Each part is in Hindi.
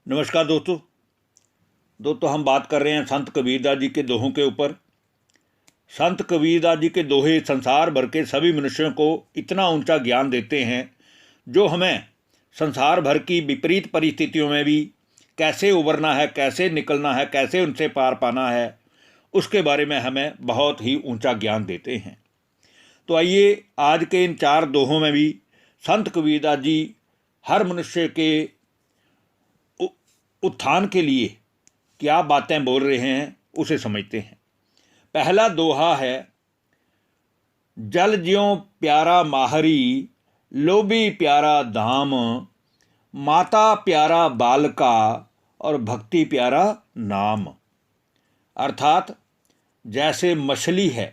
नमस्कार दोस्तों हम बात कर रहे हैं संत कबीरदास जी के दोहों के ऊपर। संत कबीरदास जी के दोहे संसार भर के सभी मनुष्यों को इतना ऊंचा ज्ञान देते हैं जो हमें संसार भर की विपरीत परिस्थितियों में भी कैसे उबरना है, कैसे निकलना है, कैसे उनसे पार पाना है, उसके बारे में हमें बहुत ही ऊंचा ज्ञान देते हैं। तो आइए आज के इन 4 दोहों में भी संत कबीरदास जी हर मनुष्य के उत्थान के लिए क्या बातें बोल रहे हैं उसे समझते हैं। पहला दोहा है, जल ज्यों प्यारा माहरी, लोभी प्यारा धाम, माता प्यारा बालका और भक्ति प्यारा नाम। अर्थात जैसे मछली है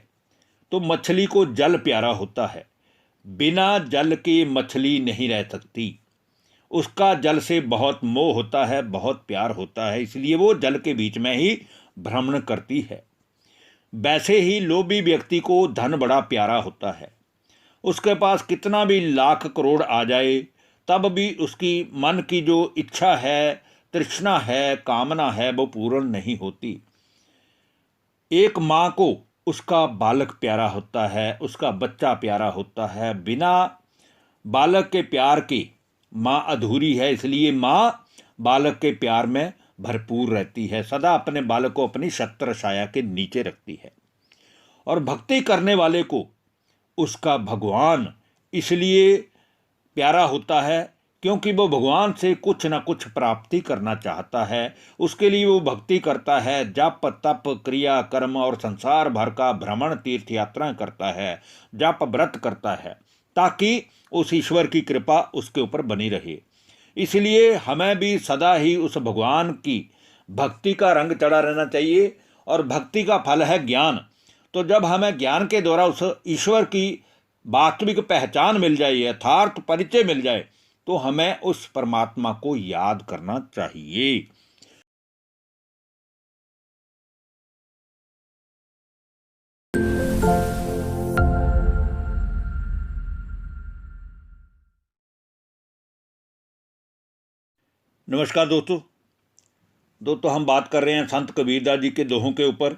तो मछली को जल प्यारा होता है, बिना जल के मछली नहीं रह सकती। उसका जल से बहुत मोह होता है, बहुत प्यार होता है, इसलिए वो जल के बीच में ही भ्रमण करती है। वैसे ही लोभी व्यक्ति को धन बड़ा प्यारा होता है। उसके पास कितना भी लाख करोड़ आ जाए तब भी उसकी मन की जो इच्छा है, तृष्णा है, कामना है, वो पूर्ण नहीं होती। एक माँ को उसका बालक प्यारा होता है, उसका बच्चा प्यारा होता है। बिना बालक के प्यार के माँ अधूरी है, इसलिए माँ बालक के प्यार में भरपूर रहती है, सदा अपने बालक को अपनी छत्र छाया के नीचे रखती है। और भक्ति करने वाले को उसका भगवान इसलिए प्यारा होता है क्योंकि वो भगवान से कुछ न कुछ प्राप्ति करना चाहता है। उसके लिए वो भक्ति करता है, जप तप क्रिया कर्म और संसार भर का भ्रमण तीर्थ यात्रा करता है, जप व्रत करता है, ताकि उस ईश्वर की कृपा उसके ऊपर बनी रहे। इसलिए हमें भी सदा ही उस भगवान की भक्ति का रंग चढ़ा रहना चाहिए। और भक्ति का फल है ज्ञान। तो जब हमें ज्ञान के द्वारा उस ईश्वर की वास्तविक पहचान मिल जाए, यथार्थ परिचय मिल जाए, तो हमें उस परमात्मा को याद करना चाहिए। नमस्कार दोस्तों हम बात कर रहे हैं संत कबीरदास जी के दोहों के ऊपर।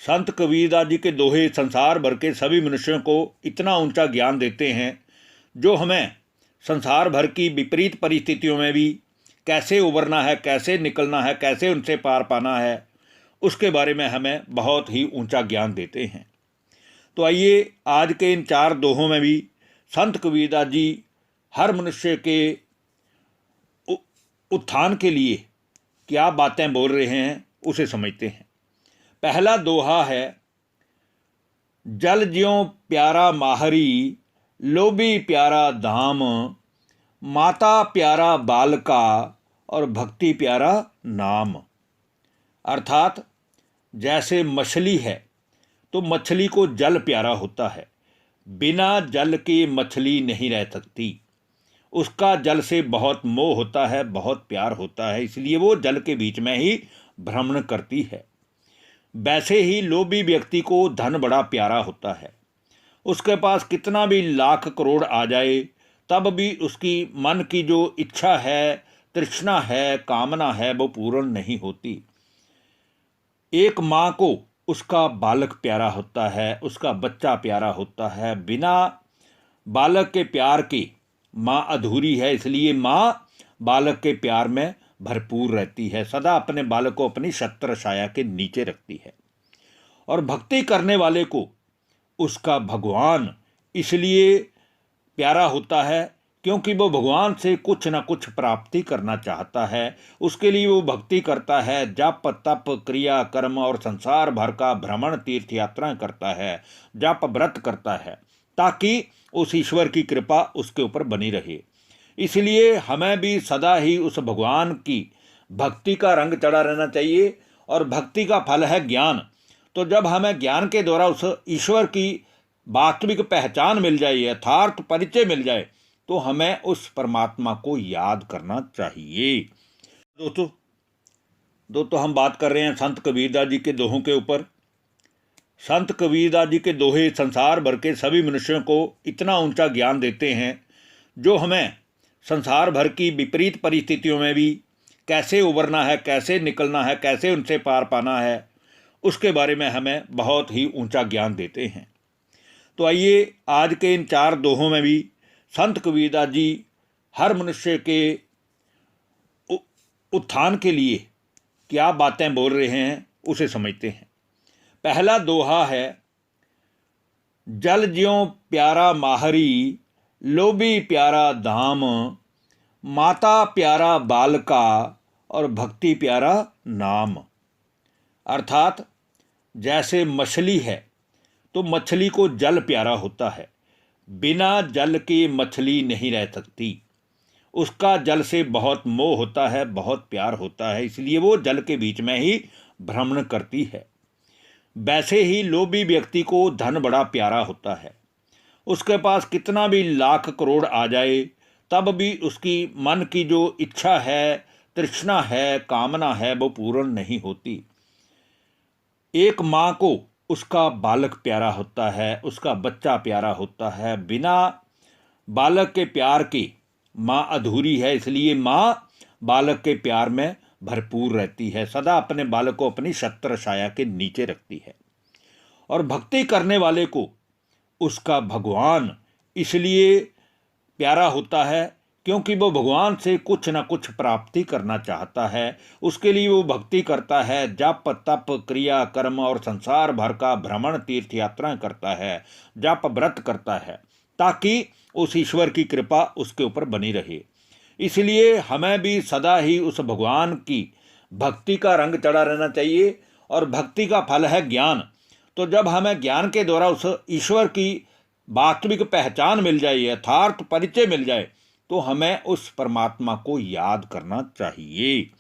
संत कबीरदास जी के दोहे संसार भर के सभी मनुष्यों को इतना ऊंचा ज्ञान देते हैं जो हमें संसार भर की विपरीत परिस्थितियों में भी कैसे उबरना है, कैसे निकलना है, कैसे उनसे पार पाना है, उसके बारे में हमें बहुत ही ऊंचा ज्ञान देते हैं। तो आइए आज के इन 4 दोहों में भी संत कबीरदास जी हर मनुष्य के उत्थान के लिए क्या बातें बोल रहे हैं उसे समझते हैं। पहला दोहा है, जल ज्यों प्यारा माहरी, लोभी प्यारा धाम, माता प्यारा बालका और भक्ति प्यारा नाम। अर्थात जैसे मछली है तो मछली को जल प्यारा होता है, बिना जल के मछली नहीं रह सकती। उसका जल से बहुत मोह होता है, बहुत प्यार होता है, इसलिए वो जल के बीच में ही भ्रमण करती है। वैसे ही लोभी व्यक्ति को धन बड़ा प्यारा होता है। उसके पास कितना भी लाख करोड़ आ जाए तब भी उसकी मन की जो इच्छा है, तृष्णा है, कामना है, वो पूर्ण नहीं होती। एक माँ को उसका बालक प्यारा होता है, उसका बच्चा प्यारा होता है। बिना बालक के प्यार के माँ अधूरी है, इसलिए माँ बालक के प्यार में भरपूर रहती है, सदा अपने बालक को अपनी छत्र छाया के नीचे रखती है। और भक्ति करने वाले को उसका भगवान इसलिए प्यारा होता है क्योंकि वो भगवान से कुछ न कुछ प्राप्ति करना चाहता है। उसके लिए वो भक्ति करता है, जप तप क्रिया कर्म और संसार भर का भ्रमण तीर्थ यात्रा करता है, जप व्रत करता है, ताकि उस ईश्वर की कृपा उसके ऊपर बनी रहे। इसलिए हमें भी सदा ही उस भगवान की भक्ति का रंग चढ़ा रहना चाहिए। और भक्ति का फल है ज्ञान। तो जब हमें ज्ञान के द्वारा उस ईश्वर की वास्तविक पहचान मिल जाए, यथार्थ परिचय मिल जाए, तो हमें उस परमात्मा को याद करना चाहिए। दोस्तों हम बात कर रहे हैं संत कबीरदास जी के दोहों के ऊपर। संत कबीरदास जी के दोहे संसार भर के सभी मनुष्यों को इतना ऊंचा ज्ञान देते हैं जो हमें संसार भर की विपरीत परिस्थितियों में भी कैसे उबरना है, कैसे निकलना है, कैसे उनसे पार पाना है, उसके बारे में हमें बहुत ही ऊंचा ज्ञान देते हैं। तो आइए आज के इन 4 दोहों में भी संत कबीरदास जी हर मनुष्य के उत्थान के लिए क्या बातें बोल रहे हैं उसे समझते हैं। पहला दोहा है, जल ज्यों प्यारा माहरी, लोभी प्यारा धाम, माता प्यारा बालका और भक्ति प्यारा नाम। अर्थात जैसे मछली है तो मछली को जल प्यारा होता है, बिना जल के मछली नहीं रह सकती, उसका जल से बहुत मोह होता है, बहुत प्यार होता है, इसलिए वो जल के बीच में ही भ्रमण करती है। वैसे ही लोभी व्यक्ति को धन बड़ा प्यारा होता है, उसके पास कितना भी लाख करोड़ आ जाए तब भी उसकी मन की जो इच्छा है, तृष्णा है, कामना है, वो पूर्ण नहीं होती। एक माँ को उसका बालक प्यारा होता है, उसका बच्चा प्यारा होता है, बिना बालक के प्यार के माँ अधूरी है, इसलिए माँ बालक के प्यार में भरपूर रहती है, सदा अपने बालक को अपनी छत्र छाया के नीचे रखती है। और भक्ति करने वाले को उसका भगवान इसलिए प्यारा होता है क्योंकि वो भगवान से कुछ न कुछ प्राप्ति करना चाहता है, उसके लिए वो भक्ति करता है, जप तप क्रिया कर्म और संसार भर का भ्रमण तीर्थ यात्राएं करता है, जप व्रत करता है, ताकि उस ईश्वर की कृपा उसके ऊपर बनी रहे। इसलिए हमें भी सदा ही उस भगवान की भक्ति का रंग चढ़ा रहना चाहिए, और भक्ति का फल है ज्ञान। तो जब हमें ज्ञान के द्वारा उस ईश्वर की वास्तविक पहचान मिल जाए, यथार्थ परिचय मिल जाए, तो हमें उस परमात्मा को याद करना चाहिए।